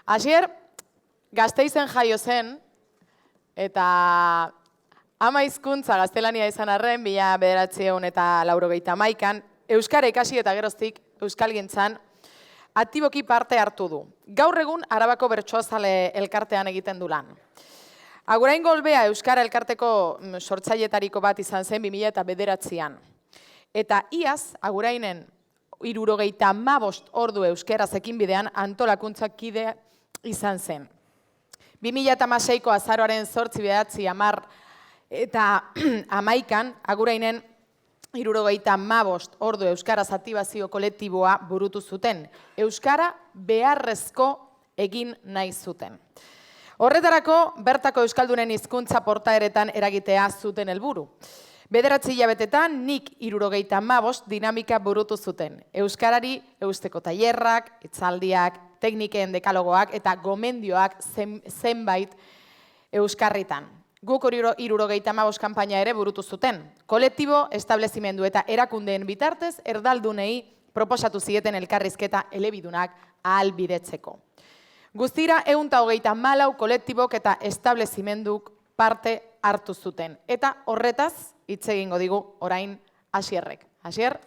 Asier, Gasteizen jaio zen, eta ama hizkuntza gaztelania izan arren, 1981an, euskara ikasi eta geroztik euskalgintzan aktiboki parte hartu du. Gaur egun Arabako Bertsoazale elkartean egiten du lan. Agurain Golbea Euskara elkarteko sortzailetariko bat izan zen 2009an. Eta iaz, Agurainen 75 ordu euskaraz ekinbidean antolakuntzak kide izan zen. 2016ko azaroaren 8, 9, 10 eta 11an, Agurainen 75 ordu euskaraz aktibazio kolektiboa burutu zuten. Euskara beharrezko egin nahi zuten. Horretarako, bertako euskaldunen hizkuntza portaeretan eragitea zuten helburu. 9 hilabetetan, nik 75 dinamika burutu zuten. Euskarari eusteko tailerrak, hitzaldiak, tekniken dekalogoak eta gomendioak zenbait euskarritan. Guk 75 kanpaina ere burutu zuten. Kolektibo, establezimendu eta erakundeen bitartez, erdaldunei proposatu zieten elkarrizketa elebidunak ahalbidetzeko. Guztira, 134 kolektibok eta establezimenduk parte hartu zuten. Eta horretaz, hitz egingo digu orain Asierrek. Asier?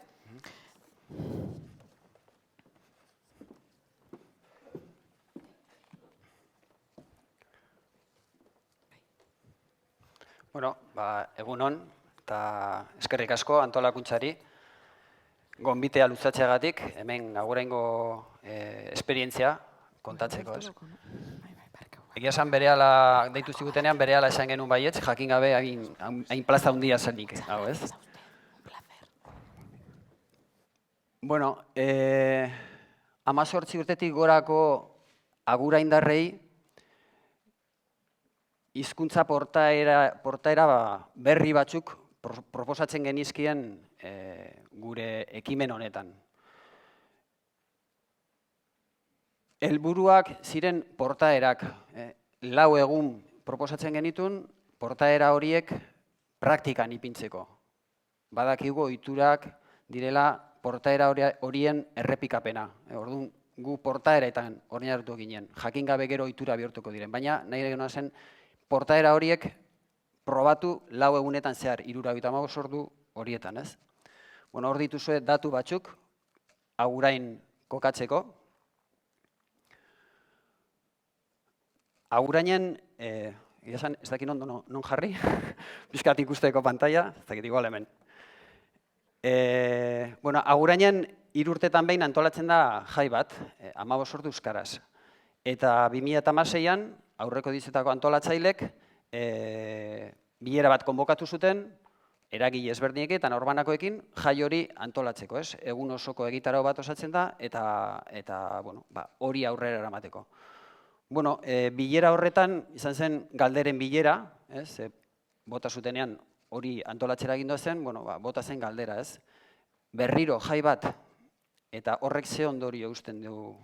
Bueno, egun on, eta eskerrik asko antolakuntzari. Gonbitea luzatzeagatik, hemen aguraingo esperientzia kontatzeko, ez? Egia esan berehala deitu zigutenean, berehala esan genuen baietz, jakin gabe hain plaza handia zenik, hau, ez? Bueno, 18 urtetik gorako aguraindarrei hizkuntza portaera berri batzuk proposatzen genizkien gure ekimen honetan. Helburuak ziren portaerak, 4 egun proposatzen genitun, portaera horiek praktikan ipintzeko. Badakigu ohiturak direla portaera horien errepikapena. Orduan, gu portaeretan oinarritu ginen, jakin gabe gero ohitura bihurtuko diren. Baina, nahi genuen zen, portaera horiek probatu 4 egunetan zehar, 75 ordu horietan, ez? Bueno, hor dituzue datu batzuk, Agurain kokatzeko. Agurainen, ez dakit non jarri, pixkat ikusteko pantalla, ez dakit igual hemen. Bueno, Agurainen 3 urtetan behin antolatzen da jai bat, 15 ordu euskaraz. Eta 2016an, aurreko dizetako antolatzailek, bilera bat konbokatu zuten, eragile ezberdinekin eta norbanakoekin jai hori antolatzeko, ez? Egun osoko egitarau bat osatzen da, eta hori aurrera eramateko. Bueno, bilera horretan, izan zen galderen bilera, bota zutenean hori antolatzera egindu zen, bota zen galdera, ez? Berriro jai bat, eta horrek ze ondorio uzten du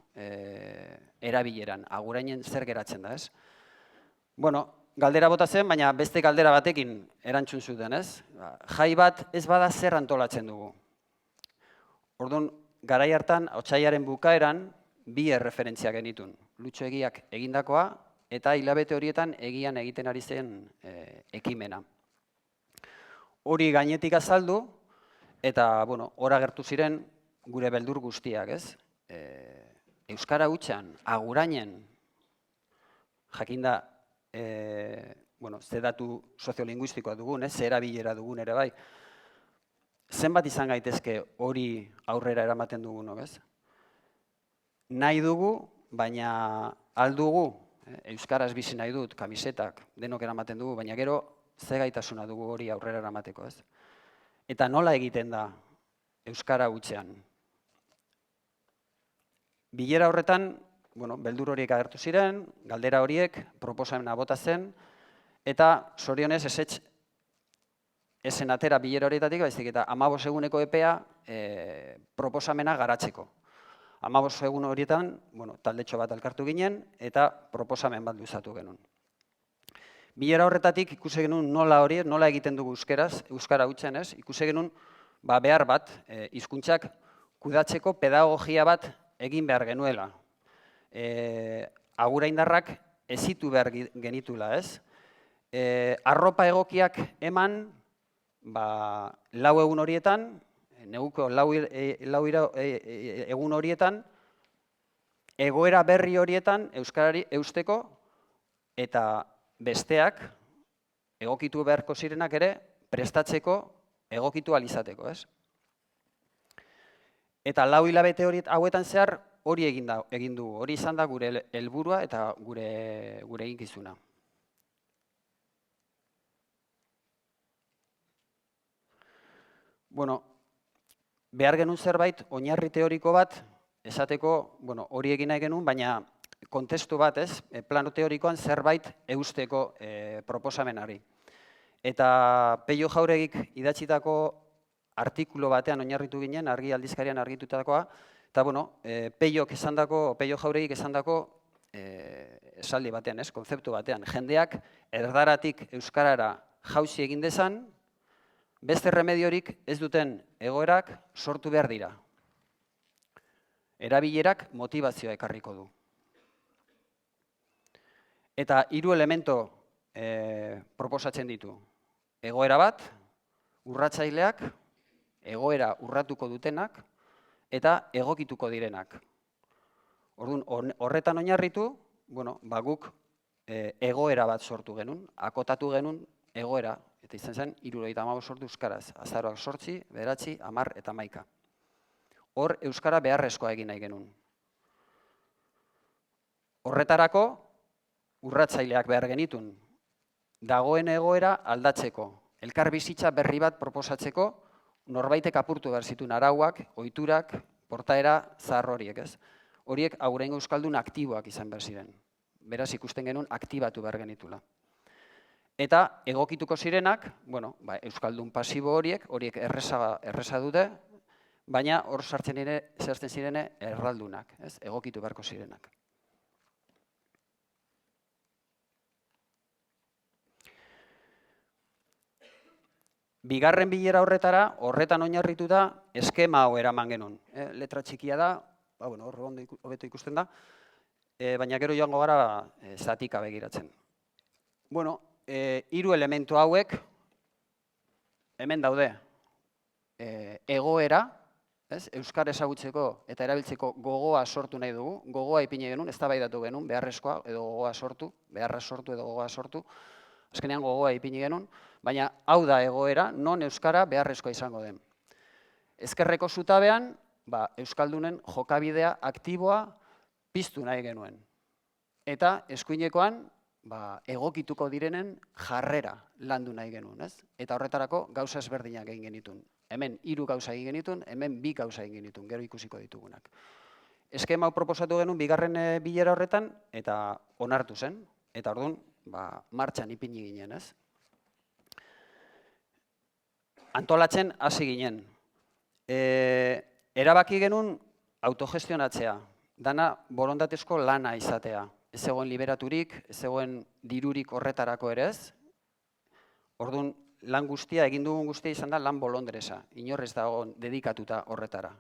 erabileran, Agurainen zer geratzen da, ez? Bueno, galdera bota zen, baina beste galdera batekin erantzun zuten, ez? Jai bat ez bada zer antolatzen dugu. Orduan, garai hartan, otsailaren bukaeran, 2 erreferentzia genitun. Lutxo Egiak egindakoa eta hilabete horietan egian egiten ari zen ekimena. Hori gainetik azaldu eta, hor agertu ziren gure beldur guztiak, ez? Euskara hutsean, Agurainen, jakinda, ze datu soziolinguistikoa dugun, ze erabilera dugun ere bai. Zenbat izan gaitezke hori aurrera eramaten dugunok, ez? Nahi dugu, baina aldugu, euskaraz bizi nahi dut, kamisetak, denok eramaten dugu, baina gero ze gaitasuna dugu hori aurrera eramateko, ez? Eta nola egiten da euskara hutsean? Bilera horretan, beldur horiek agertu ziren, galdera horiek, proposamena bota zen, eta zorionez ezen atera bilera horietatik, baizik eta 15 eguneko epea proposamena garatzeko. 15 egun horietan, taldetxo bat elkartu ginen, eta proposamen bat luzatu genuen. Bilera horretatik ikusi genuen nola egiten dugu euskara hutsen, ez? Ikusi genuen behar bat, hizkuntzak kudatzeko pedagogia bat egin behar genuela. aguraindarrak ezitu behar genitula, ez? Arropa egokiak eman, lau egun horietan, neguko lau egun horietan, egoera berri horietan euskarari eusteko, eta besteak, egokitu beharko zirenak ere, prestatzeko egokitu alizateko, ez? Eta 4 hilabete hauetan zehar hori egin du, hori izan da gure helburua eta gure eginkizuna. Bueno, behar genuen zerbait, oinarri teoriko bat, esateko, hori egin nahi genuen, baina kontestu bat, ez, plano teorikoan zerbait eusteko proposamenari. Eta Peio Jauregik idatzitako artikulu batean oinarritu ginen, argi aldizkarian argitutakoa, eta Peio Jauregik esandako esaldi batean, ez, konzeptu batean, jendeak erdaratik euskarara jauzi egin dezan, beste remediorik ez duten egoerak sortu behar dira. Erabilerak motivazioa ekarriko du. Eta 3 elemento proposatzen ditu. Egoera bat, urratzaileak, egoera urratuko dutenak, eta egokituko direnak. Orduan, horretan oinarritu, guk egoera bat sortu genuen, akotatu genuen egoera, eta izan zen, 75 sortu euskaraz, azaroak 8, 9, 10 eta 11. Hor, euskara beharrezkoa egin nahi genuen. Horretarako, urratzaileak behar genitun, dagoen egoera aldatzeko, elkar bizitza berri bat proposatzeko, norbaitek apurtu behar zituen arauak, ohiturak, portaera zahar horiek, ez? Horiek aurrengo euskaldun aktiboak izan behar ziren. Beraz, ikusten genuen aktibatu behar genitula. Eta egokituko zirenak, euskaldun pasibo horiek erreza dute, baina hor zertzen zirene erraldunak, egokitu beharko zirenak. Bigarren bilera horretan oinarritu da, eskema hau eraman genuen. Letra txikia da, hor hobeto ikusten da, baina gero joango gara zatika begiratzen. 3 elementu hauek, hemen daude, egoera, euskara ezagutzeko eta erabiltzeko gogoa sortu nahi dugu, gogoa ipini genuen, eztabaidatu genuen, beharrezkoa edo gogoa sortu, beharra sortu edo gogoa sortu, azkenean gogoa ipini genuen, baina hau da egoera, non euskara beharrezkoa izango den. Ezkerreko zutabean, euskaldunen jokabidea aktiboa piztu nahi genuen. Eta eskuinekoan, egokituko direnen jarrera landu nahi genuen, ez? Eta horretarako gauza ezberdinak egin genitun. Hemen 3 gauza egin genitun, hemen 2 gauza egin genitun, gero ikusiko ditugunak. Eskema hau proposatu genuen bigarren bilera horretan, eta onartu zen. Eta orduan, martxan ipini ginen, ez? Antolatzen hasi ginen. Erabaki genuen autogestionatzea, dana borondatezko lana izatea. Ez zegoen liberaturik, ez zegoen dirurik horretarako ere ez. Orduan, lan guztia, egin dugun guztia izan da lan bolondresa. Inorrez dago dedikatuta horretara.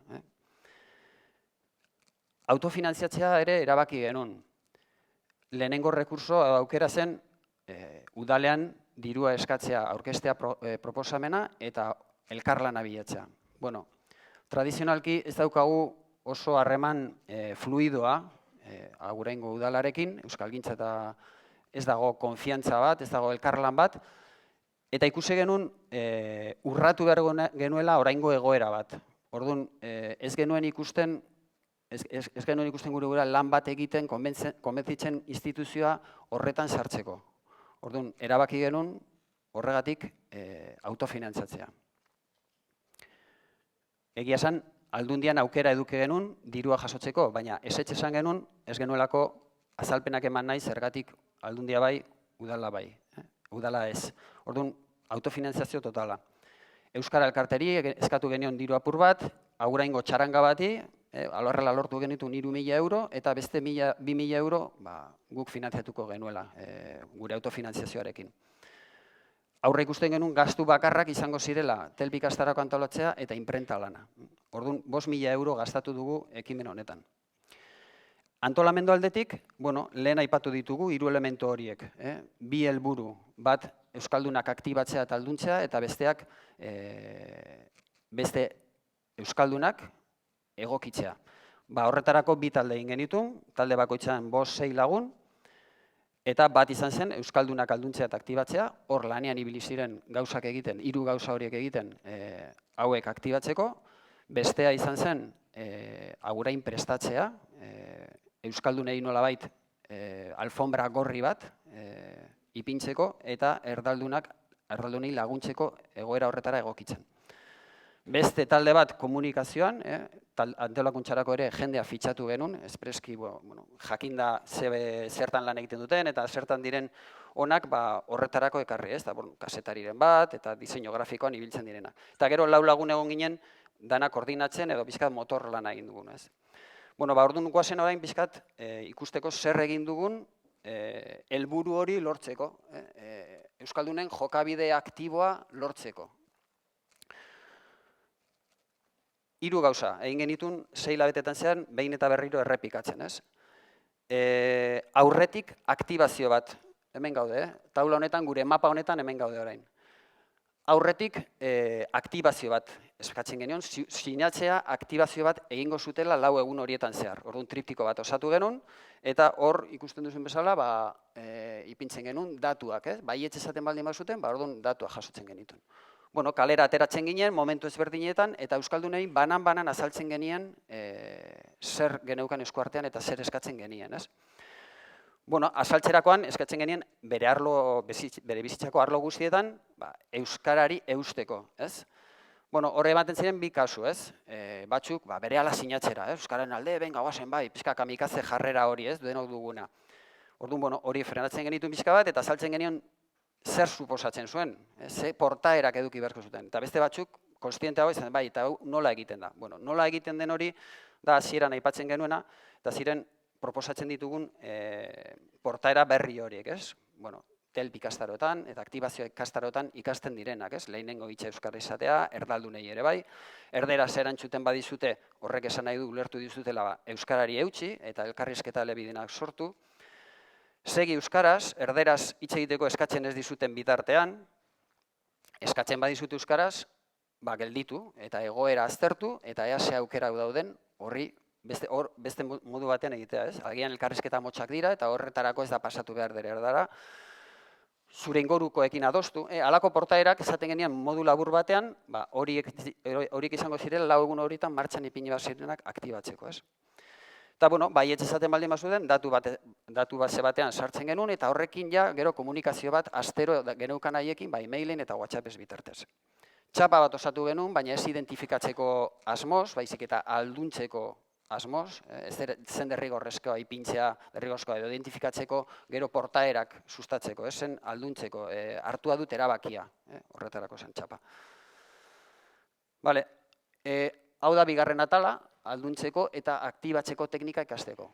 Autofinantziatzea ere erabaki genuen. Lehenengo rekurso aukera zen udalean dirua eskatzea aurkeztea proposamena eta elkarlana bilatzea. Tradizionalki ez daukagu oso harreman fluidoa, aguraingo udalarekin, euskalgintza eta ez dago konfiantza bat, ez dago elkarlan bat, eta ikusi genuen urratu behar genuela oraingo egoera bat. Orduan, ez genuen ikusten gure lan bat egiten, konbentzitzen instituzioa horretan sartzeko. Orduan, erabaki genuen horregatik autofinantzatzea. Egia esan, aldundian aukera eduki genuen dirua jasotzeko, baina ezetxe esan genuen, ez genuelako azalpenak eman nahi zergatik aldundia bai, udala bai. Udala ez. Orduan, autofinantzazio totala. Euskara Elkarteri eskatu genion diru apur bat, aguraingo txaranga bati, alorrela lortu genitu 3.000 euro, eta beste 2.000 euro guk finantziatuko genuela, gure autofinantziazioarekin. Aurre ikusten genuen gastu bakarrak izango zirela telpikastarako antolatzea eta inprenta lana. Orduan, 5.000 euro gastatu dugu ekimen honetan. Antolamendu aldetik, lehen aipatu ditugu 3 elementu horiek. Bi helburu, bat Euskaldunak aktibatzea eta alduntzea, eta besteak beste Euskaldunak egokitzea. Horretarako bi talde egin genituen, talde bakoitzean 5-6 lagun, eta bat izan zen Euskaldunak alduntzea eta aktibatzea, hor lanean ibili ziren gauzak egiten, 3 gauza horiek egiten hauek aktibatzeko, bestea izan zen agurain prestatzea, Euskaldunei nolabait alfombra gorri bat ipintzeko eta erdaldunei laguntzeko egoera horretara egokitzen. Beste talde bat komunikazioan, antolakuntzarako ere jendea fitxatu genuen, espreski jakinda zertan lan egiten duten eta zertan diren onak horretarako ekarri, kasetariren bat eta diseinu grafikoan ibiltzen direnak. Eta gero 4 lagun egon ginen dana koordinatzen edo pixkat motor lana egin dugun. Orduan goazen orain pixkat ikusteko zer egin dugun helburu hori lortzeko, Euskaldunen jokabide aktiboa lortzeko. 3 gauza, egin genituen 6 hilabetetan zehar, behin eta berriro errepikatzen, ez? Aurretik aktibazio bat, hemen gaude, taula honetan, gure mapa honetan hemen gaude orain. Aurretik aktibazio bat eskatzen genion, sinatzea aktibazio bat egingo zutela 4 egun horietan zehar. Orduan triptiko bat osatu genuen, eta hor ikusten duzuen bezala ipintzen genuen datuak, baietz esaten baldin bazuten, orduan datuak jasotzen genituen. Kalera ateratzen ginen, momentu ezberdinetan, eta Euskaldunei banan-banan azaltzen genien zer geneukan eskuartean eta zer eskatzen genien. Azaltzerakoan eskatzen genien bere bizitzako arlo guztietan Euskarari eusteko. Horre ematen ziren 2 kasu, batzuk berehala sinatzera, Euskararen alde, benga, guazen bai, pixka kamikaze jarrera hori, denok duguna. Orduan hori frenatzen genituen pixka bat, eta azaltzen genion zer suposatzen zuen, ze portaerak eduki beharko zuten. Eta beste batzuk, konstiente hau izan, bai, eta nola egiten da. Nola egiten den hori, da hasieran aipatzen genuena, eta ziren proposatzen ditugun portaera berri horiek, TELP ikastarotan eta aktibazio ikastarotan ikasten direnak, lehenengo hitza euskara izatea, erdaldunei ere bai, erderaz erantzuten badizute, horrek esan nahi du ulertu dizutela euskarari eutsi, eta elkarrizketa elebidenak sortu. Segi euskaraz, erderaz hitz egiteko eskatzen ez dizuten bitartean, eskatzen badizute euskaraz, gelditu eta egoera aztertu, eta ea ze aukera dauden horri beste modu batean egitea, agian elkarrizketa motxak dira, eta horretarako ez da pasatu behar dere erdara, zure ingorukoekin adostu. Halako portaerak esaten genian modu labur batean, horiek izango zirela 4 egun horietan martxan ipini bat zirenak aktibatzeko. Eta, baietz esaten baldin bazuten, datu base batean sartzen genuen, eta horrekin ja, gero komunikazio bat astero geneukan haiekin, e-mailen eta WhatsAppez bitartez. Txapa bat osatu genuen, baina ez identifikatzeko asmoz, baizik eta alduntzeko asmoz, zen derrigorrezkoa ipintzea, derrigorrezkoa edo identifikatzeko, gero portaerak sustatzeko, zen alduntzeko, hartua dut erabakia, horretarako zen txapa. Hau da bigarren atala, alduntzeko eta aktibatzeko teknika ikasteko.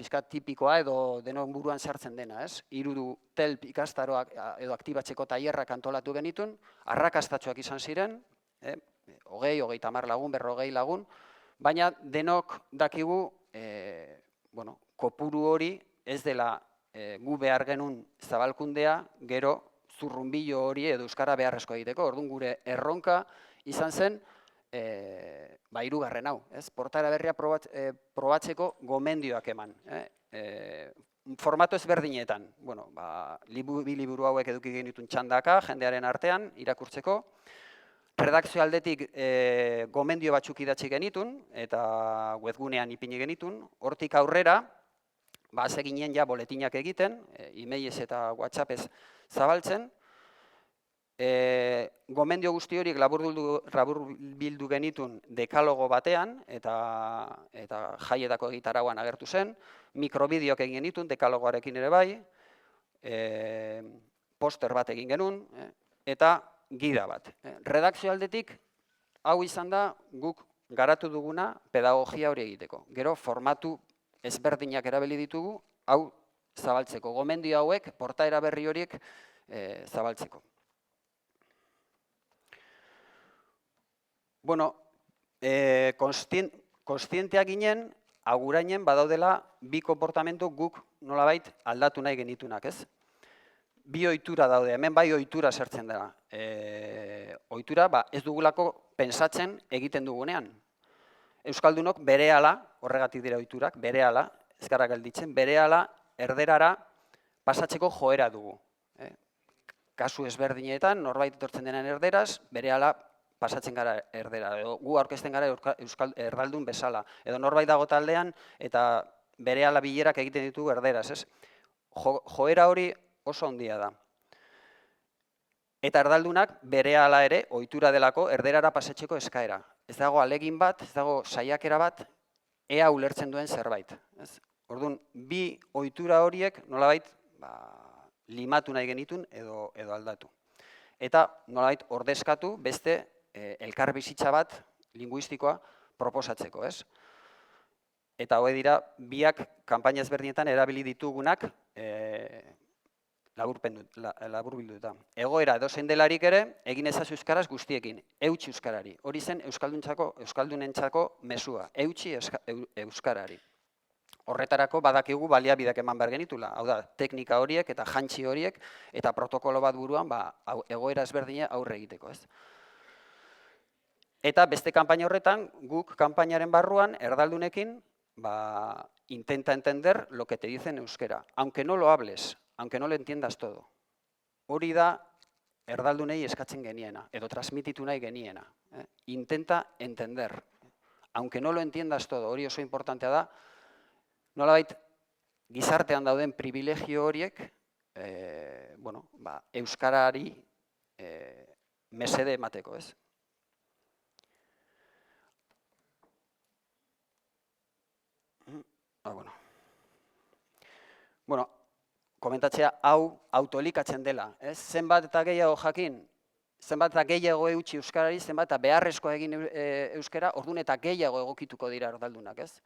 Pixka tipikoa edo denon buruan sartzen dena, 3 TELP ikastaroak edo aktibatzeko tailerrak antolatu genituen, arrakastatxoak izan ziren, 20, 30 lagun, 40 lagun, baina denok dakigu kopuru hori ez dela gu behar genuen zabalkundea, gero zurrunbilo hori edo euskara beharrezko egiteko. Orduan gure erronka izan zen, 3. hau, portaera berria probatzeko gomendioak eman. Formato ezberdinetan, bi liburu hauek eduki genituen txandaka, jendearen artean, irakurtzeko. Redakzio aldetik gomendio batzuk idatzi genituen, eta webgunean ipini genituen. Hortik aurrera, hase ginen ja boletinak egiten, e-mailez eta WhatsAppez zabaltzen. Gomendio guzti horiek laburbildu genituen dekalogo batean, eta jaietako egitarauan agertu zen, mikrobideoak egin genituen dekalogoarekin ere bai, poster bat egin genuen, eta gida bat. Redakzio aldetik, hau izan da guk garatu duguna pedagogia hori egiteko. Gero formatu ezberdinak erabili ditugu, hau zabaltzeko. Gomendio hauek, portaera berri horiek zabaltzeko. Kontzienteak ginen, agurainen badaudela bi konportamentu guk nolabait aldatu nahi genitunak, ez? Bi ohitura daude, hemen bai ohitura sartzen dela. Ohitura, ez dugulako pensatzen egiten dugunean. Euskaldunok berehala, horregatik dira ohiturak, berehala, ez gara gelditzen, berehala erderara pasatzeko joera dugu. Kasu ezberdinetan, norbait etortzen denean erderaz, berehala pasatzen gara erdera, edo gu aurkezten gara erdaldun bezala, edo norbait dago taldean eta berehala bilerak egiten ditugu erderaz, ez? Joera hori oso handia da. Eta erdaldunak berehala ere ohitura delako erderara pasatzeko eskaera. Ez dago alegin bat, ez dago saiakera bat, ea ulertzen duen zerbait. Orduan, bi ohitura horiek nolabait limatu nahi genitun edo aldatu. Eta nolabait ordezkatu beste elkarbizitza bat linguistikoa proposatzeko, ez? Eta hauek dira biak kanpaina ezberdinetan erabili ditugunak laburbilduta. Egoera edozein delarik ere, egin ezazu euskaraz guztiekin, eutsi euskarari. Hori zen euskaldunentzako mezua, eutsi euskarari. Horretarako badakigu baliabideak eman behar genitula. Hau da, teknika horiek eta jantzi horiek eta protokolo bat buruan egoera ezberdina aurre egiteko, ez? Eta beste kanpaina horretan, guk kanpainaren barruan erdaldunekin intenta entender lo que te dicen euskera, aunque no lo hables, aunque no lo entiendas todo. Hori da erdaldunei eskatzen geniena, edo transmititu nahi geniena. Intenta entender, aunque no lo entiendas todo. Hori oso importantea da, nolabait gizartean dauden privilegio horiek euskarari mesede emateko, ez? Komentatzea hau autoelikatzen dela. Zenbat eta gehiago jakin, zenbat eta gehiago eutsi euskarari, zenbat eta beharrezkoa egin euskara, orduan eta gehiago egokituko dira erdaldunak, ez?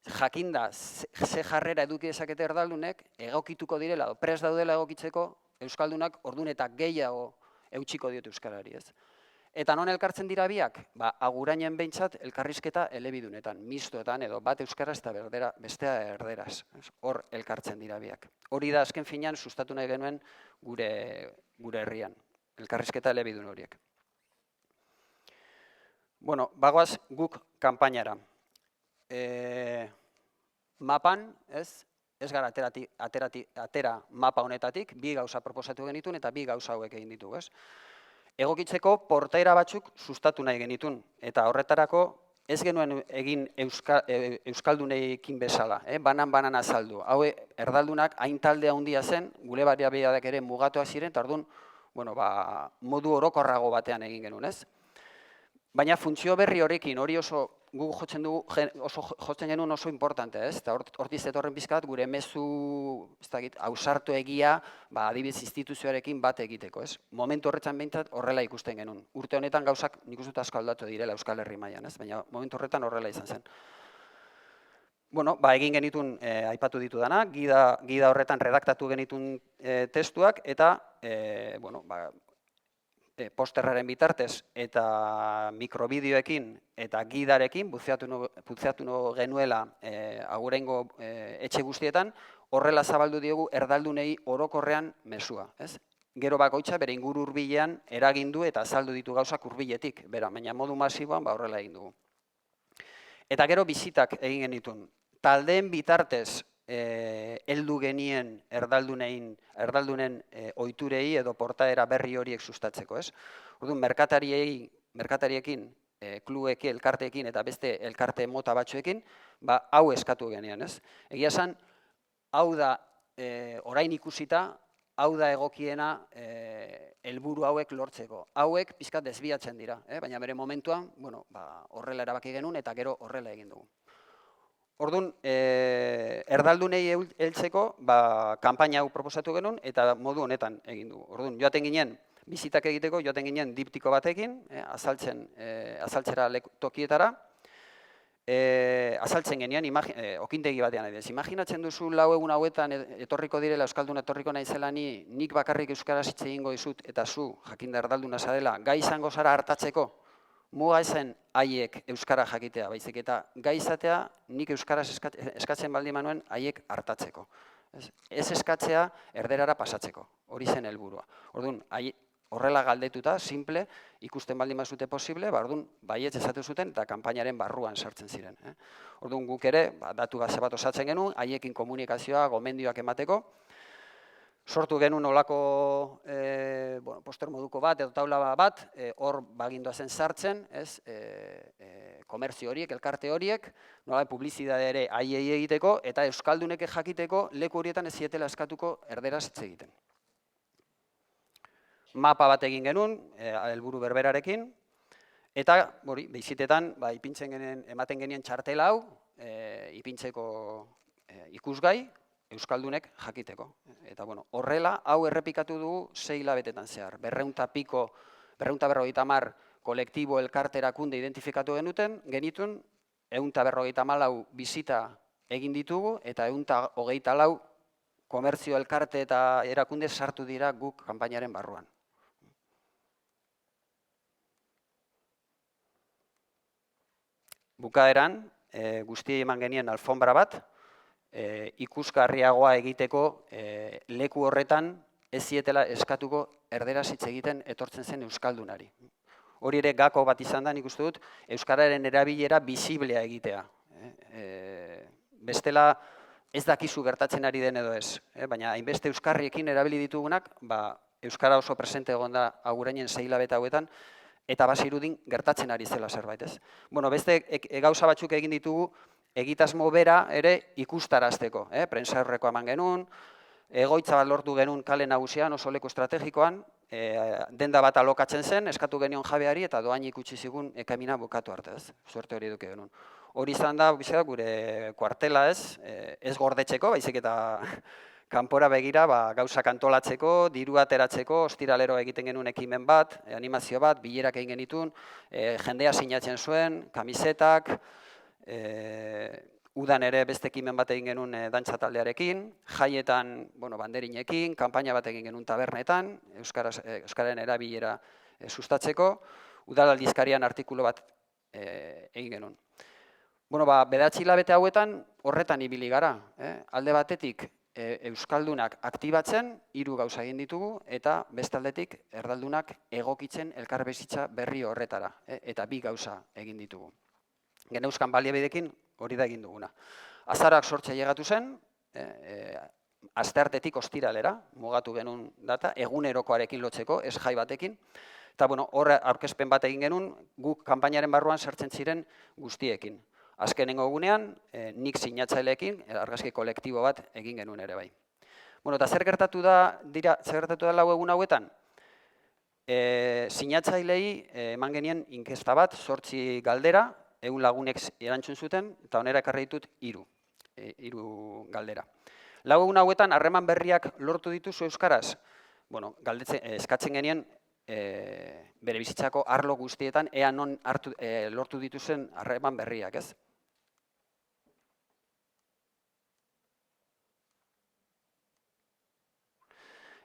Jakinda, ze jarrera eduki dezakete erdaldunek, egokituko direla, prest daudela egokitzeko, euskaldunak orduan eta gehiago eutsiko diote euskarari, ez? Eta non elkartzen dira biak? Agurainen behintzat elkarrizketa elebidunetan, mistoetan edo bat euskaraz eta bestea erderaz. Hor elkartzen dira biak. Hori da azken finean sustatu nahi genuen gure herrian, elkarrizketa elebidun horiek. Bagoaz guk kanpainara. Mapan, ez gara atera mapa honetatik, bi gauza proposatu genitun eta bi gauza hauek egin ditugu, ez? Egokitzeko portaera batzuk sustatu nahi genitun, eta horretarako ez genuen egin euskaldunekin bezala, banan azaldu. Hau erdaldunak hain talde handia zen, gure baliabideak ere mugatuak ziren, eta orduan modu orokorrago batean egin genuen, ez? Baina funtzio berri horrekin, hori oso guk jotzen genuen oso importante, ez? Eta hortiz etorren pizkat gure mezu, ausartu egia, adibidez instituzioarekin bat egiteko, ez? Momentu horretan behintzat horrela ikusten genuen. Urte honetan gauzak nik uste dut asko aldatu direla Euskal Herri mailan, ez? Baina momentu horretan horrela izan zen. Egin genitun aipatu ditu dana, gida horretan redaktatu genitun testuak, eta posterraren bitartez eta mikrobideoekin eta gidarekin bultzatu genuela agurengo etxe guztietan, horrela zabaldu diogu erdaldunei orokorrean mezua. Gero bakoitza bere inguru hurbilean eragindu eta azaldu ditu gauzak hurbiletik, baina modu masiboan horrela egin dugu. Eta gero bizitak egin genitun. Taldeen bitartez heldu genien erdaldunen ohiturei edo portaera berri horiek sustatzeko, ez? Orduan, merkatariekin, klubekin, elkarteekin eta beste elkarte mota batzuekin, hau eskatu genean, ez? Egia esan, hau da orain ikusita, hau da egokiena helburu hauek lortzeko. Hauek pixkat desbiatzen dira, baina bere momentuan horrela erabaki genuen eta gero horrela egin dugu. Orduan, erdaldunei heltzeko kanpaina hau proposatu genuen eta modu honetan egin dugu. Orduan, joaten ginen, bizitak egiteko, joaten ginen diptiko batekin, azaltzera tokietara, azaltzen genian, okintegi batean edo. Imaginatzen duzu 4 egun hauetan etorriko direla, euskalduna etorriko naizela nik bakarrik euskaraz hitz egingo dizut eta zu, jakinda erdalduna zarela, gai izango zara hartatzeko, muga ezen haiek euskara jakitea, baizik eta gai izatea nik euskaraz eskatzen baldin manuen haiek hartatzeko. Ez eskatzea erderara pasatzeko, hori zen helburua. Orduan, horrela galdetuta, simple, ikusten baldin bazute posible, orduan, baietz esatu zuten eta kanpainaren barruan sartzen ziren. Orduan, guk ere, datu base bat osatzen genuen, haiekin komunikazioa, gomendioak emateko, sortu genuen olako poster moduko bat, edo taula bat, hor bagindua zen sartzen, komerzio horiek, elkarte horiek, nola publizitate ere haiei egiteko, eta euskaldunek jakiteko leku horietan ez zietela eskatuko erderaz hitz egiten. Mapa bat egin genuen, helburu berberarekin, eta bizitetan ematen genien txartela hau, ipintzeko ikusgai, euskaldunek jakiteko. Eta horrela, hau errepikatu dugu 6 hilabetetan zehar. 250 kolektibo elkarte erakunde identifikatu genituen, 154 bizita egin ditugu, eta 124 komerzio elkarte eta erakunde sartu dira guk kanpainaren barruan. Bukaeran, guztiei eman genien alfombra bat, ikusgarriagoa egiteko leku horretan ez zietela eskatuko erderaz hitz egiten etortzen zen euskaldunari. Hori ere gako bat izan da, nik uste dut, euskararen erabilera bisiblea egitea. Bestela ez dakizu gertatzen ari den edo ez, baina hainbeste euskarriekin erabili ditugunak, euskara oso presente egon da agurainen 6 hilabete hauetan, eta bazirudin gertatzen ari zela zerbait, ez? Beste gauza batzuk egin ditugu, egitasmo bera ere ikustarazteko. Prensa aurrekoa eman genuen, egoitza bat lortu genuen kale nagusian, oso leku estrategikoan, denda bat alokatzen zen, eskatu genion jabeari, eta doainik utzi zigun ekimena bukatu arte, ez? Suerte hori eduki genuen. Hori izan da, gure kuartela, ez gordetzeko, baizik eta kanpora begira gauzak antolatzeko, diru ateratzeko, ostiralero egiten genuen ekimen bat, animazio bat, bilerak egin genituen, jendea sinatzen zuen, kamisetak, udan ere beste ekimen bat egin genuen dantza taldearekin, jaietan banderinekin, kanpaina bat egin genuen tabernetan, euskararen erabilera sustatzeko, udal aldizkarian artikulu bat egin genuen. 9 hilabete hauetan horretan ibili gara. Alde batetik euskaldunak aktibatzen, 3 gauza egin ditugu, eta beste aldetik erdaldunak egokitzen elkarbizitza berri horretara, eta 2 gauza egin ditugu. Geneuzkan baliabidekin hori da egin duguna. Azaroak 8 llegatu zen, asteartetik ostiralera, mugatu genuen data, egunerokoarekin lotzeko, ez jai batekin, eta hor aurkezpen bat egin genuen, guk kanpainaren barruan sartzen ziren guztiekin. Azkenengo egunean, nik sinatzaileekin, argazki kolektibo bat egin genuen ere bai. Eta zer gertatu da 4 egun hauetan? Sinatzailei eman genien inkesta bat, 8 galdera, 100 lagunek erantzun zuten, eta onera ekarri ditut 3 galdera. 4 egun hauetan, harreman berriak lortu dituzu euskaraz? Eskatzen genien bere bizitzako arlo guztietan, ea non lortu dituzen harreman berriak, ez?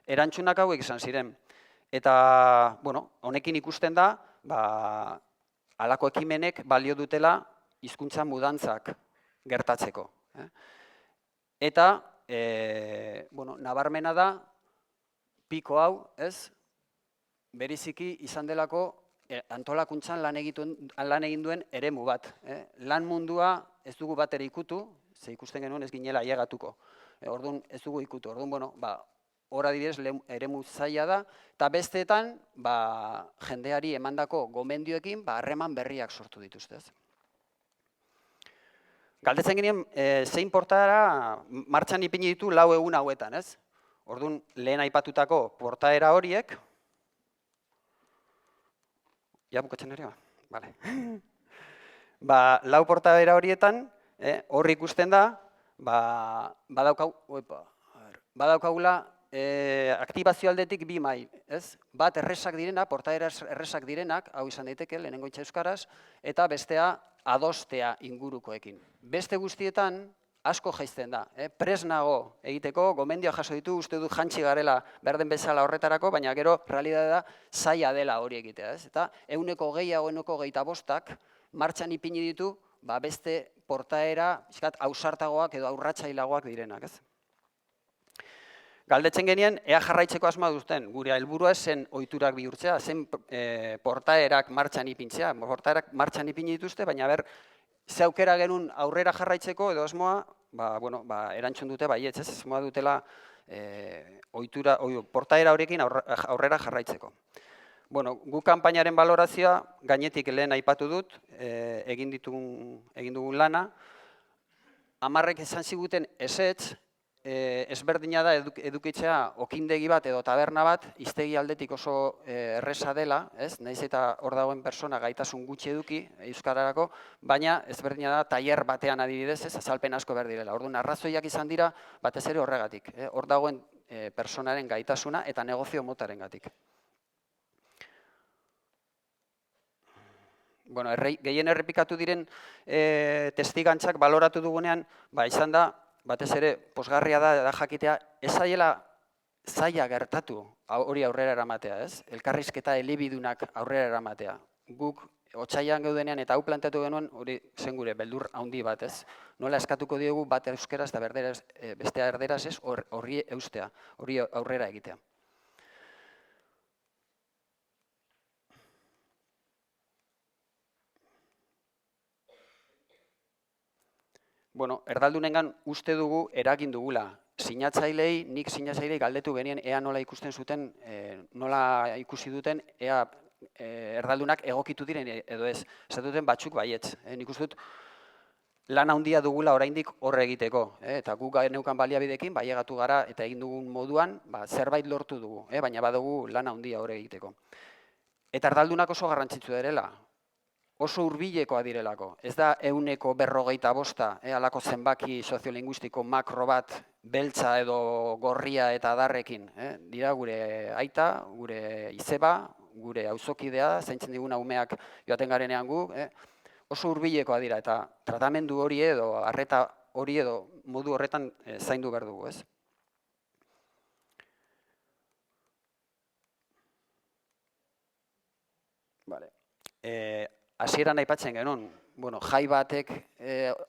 Erantzunak hauek izan ziren. Eta, honekin ikusten da, halako ekimenek balio dutela hizkuntza mudantzak gertatzeko. Eta, nabarmena da, piko hau, ez, bereziki izan delako antolakuntzan lan egin duen eremu bat. Lan mundua ez dugu bat ere ikutu, ze ikusten genuen ez ginela ailegatuko. Orduan ez dugu ikutu, orduan, hor adibidez eremu zaila da, eta besteetan jendeari emandako gomendioekin harreman berriak sortu dituzte. Galdetzen genien, zein portaera martxan ipini ditu 4 egun hauetan, ez? Orduan, lehen aipatutako portaera horiek, ja bukatzen ere, bale. 4 portaera horietan, hor ikusten da, badaukagula aktibazio aldetik 2 mail, ez? Bat erresak direna, portaera erresak direnak, hau izan daiteke, lehenengo hitza euskaraz, eta bestea adostea ingurukoekin. Beste guztietan, asko jaizten da. Pres nago egiteko, gomendioa jaso ditu, uste du jantzi garela berden bezala horretarako, baina gero realitatea da zaila dela hori egitea. Eta 125 martxan ipini ditu beste portaera ausartagoak edo aurratzailagoak direnak. Galdetzen genien, ea jarraitzeko asmoa duzten, gure helburua zen ohiturak bihurtzea, zen portaerak martxan ipintzea. Portaerak martxan ipini dituzte, baina ze aukera genuen aurrera jarraitzeko edo asmoa, erantzun dute baietz, asmoa dutela portaera horiekin aurrera jarraitzeko. Gu kanpainaren balorazioa gainetik lehen aipatu dut, egin dugun lana. 10 esan ziguten ezetz, ezberdina da edukitzea okindegi bat edo taberna bat, hiztegi aldetik oso erresa dela, nahiz eta hor dagoen persona gaitasun gutxi eduki euskararako, baina ezberdina da tailer batean adibidez, azalpen asko behar direla. Orduan arrazoiak izan dira batez ere horregatik, hor dagoen personaren gaitasuna eta negozio motarengatik. Gehien errepikatu diren testigantzak baloratu dugunean, izan da, batez ere, pozgarria da jakitea, ez zaiela zaila gertatu hori aurrera eramatea, elkarrizketa elebidunak aurrera eramatea. Guk otsailean geudenean eta hau planteatu genuen, hori zen gure beldur handi bat, nola eskatuko diogu bat euskeraz eta bestea erderaz, horri eustea, hori aurrera egitea. Erdaldunengan uste dugu eragin dugula. Nik sinatzailei galdetu genien ea nola ikusten zuten, nola ikusi duten, ea erdaldunak egokitu diren edo ez. Zatuten batzuk baietz. Nik uste dut lan handia dugula oraindik horre egiteko. Eta guk neukan baliabidekin, baiegatu gara eta egin dugun moduan, zerbait lortu dugu. Baina badugu lan handia horre egiteko. Eta erdaldunak oso garrantzitsu direla. Oso hurbilekoa direlako. Ez da 145, halako zenbaki soziolinguistiko makro bat, beltza edo gorria eta adarrekin. Dira gure aita, gure izeba, gure auzokidea, zaintzen diguna umeak joaten garenean gu. Oso hurbilekoa dira eta tratamendu hori edo, arreta hori edo modu horretan zaindu behar dugu, ez? Hasieran aipatzen genuen, jai batek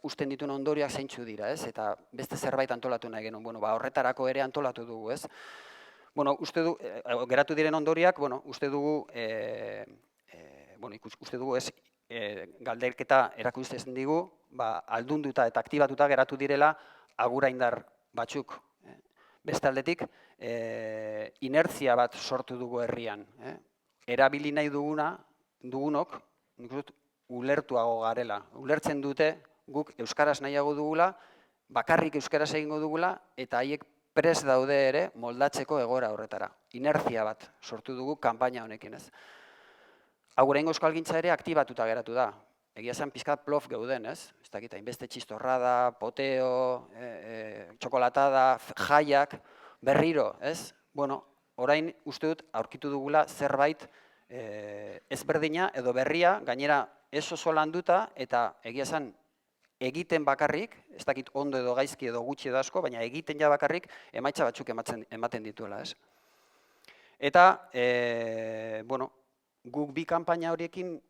usten dituen ondorioak zeintzu dira, eta beste zerbait antolatu nahi genuen, horretarako ere antolatu dugu, ez? Uste dugu, geratu diren ondoriak, uste dugu, galderketa erakusten digu, aldunduta eta aktibatuta geratu direla aguraindar batzuk. Beste aldetik, inertzia bat sortu dugu herrian. Erabili nahi dugunok, nik dut ulertuago garela. Ulertzen dute guk euskaraz nahiago dugula, bakarrik euskaraz egingo dugula, eta haiek prest daude ere moldatzeko egoera horretara. Inertzia bat sortu dugu kanpaina honekin, ez? Oraingo euskalgintza ere aktibatuta geratu da. Egia zen pizkat plof geuden, ez? Ez dakit, hainbeste txistorrada, poteo, txokolatada, jaiak, berriro, ez? Orain uste dut aurkitu dugula zerbait ezberdina edo berria, gainera ez oso landuta eta egia esan egiten bakarrik, ez dakit ondo edo gaizki edo gutxi edo asko, baina egiten ja bakarrik emaitza batzuk ematen dituela, ez? Eta, guk bi kanpaina horiekin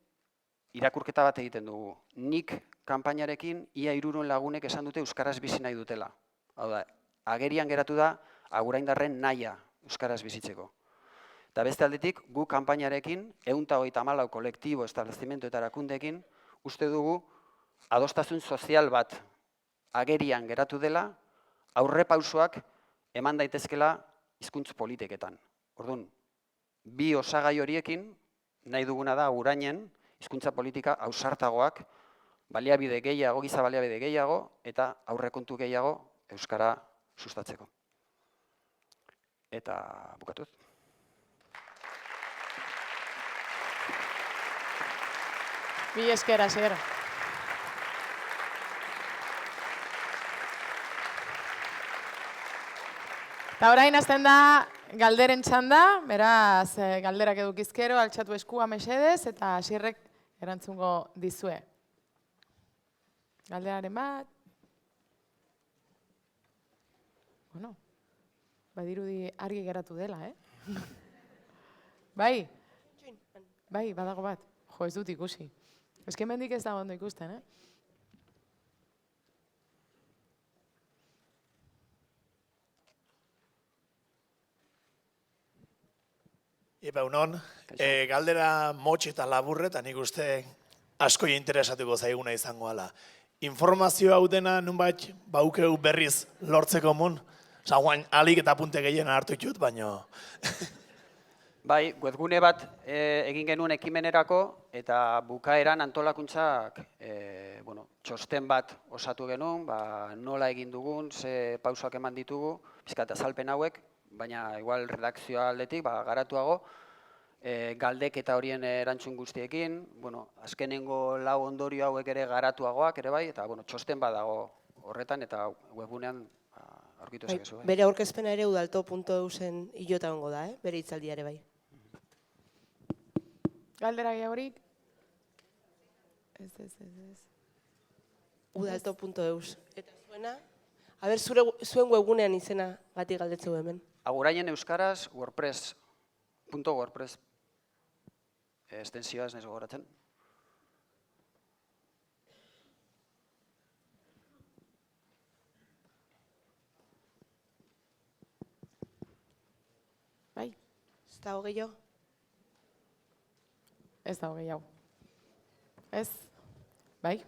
irakurketa bat egiten dugu. Nik kanpainarekin ia 300 lagunek esan dute euskaraz bizi nahi dutela. Hau da, agerian geratu da aguraindarren nahia euskaraz bizitzeko. Eta beste aldetik, gu kanpainarekin, 134 kolektibo, establezimendu eta erakundeekin, uste dugu adostasun sozial bat agerian geratu dela, aurrepausoak eman daitezkela hizkuntz politiketan. Orduan, bi osagai horiekin, nahi duguna da agurainen hizkuntza politika ausartagoak, baliabide gehiago, giza baliabide gehiago, eta aurrekontu gehiago euskara sustatzeko. Eta bukatuz. Mila esker, Asier. Eta orain hasten da galderen txanda, beraz galderak edukizkero, altxatu eskua mesedez, eta Asierrek erantzungo dizue. Galderaren bat. Bueno, badirudi argi geratu dela, Bai, bai, badago bat. Jo, ez dut ikusi. Ez que hemendik ez da ondo ikusten, Ipa, unon, galdera motx eta laburre, eta nik uste asko interesatuko zaiguna izango ala. Informazio hau dena nunbait baukeu berriz lortzeko mun, guain alik eta punte gehien hartu ditut, baina... Bai, webgune bat egin genuen ekimenerako, eta bukaeran antolakuntzak txosten bat osatu genuen, nola egin dugun, ze pausoak eman ditugu, pizkat azalpen hauek, baina igual redakzioa aldetik garatuago, galdeketa horien erantzun guztiekin, azkenengo lau ondorio hauek ere garatuagoak ere bai, eta txosten bat dago horretan, eta webgunean aurkitu ezakezu. Bere aurkezpena ere udalto.eusen hilota ongo da, bere hitzaldia ere bai. Galdera gehiagorik? Ez. Udalto.eus. Eta zuena? Aber, zuen webgunean izena gati galdetzeu hemen. Agurainen euskaraz, WordPress estensioa ez naiz gogoratzen. Bai, Ez da hogei jo? ez da hogei hau. Ez? Bai,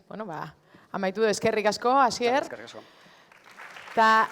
amaitu eskerrik asko, Asier. Eskerrik asko. Ta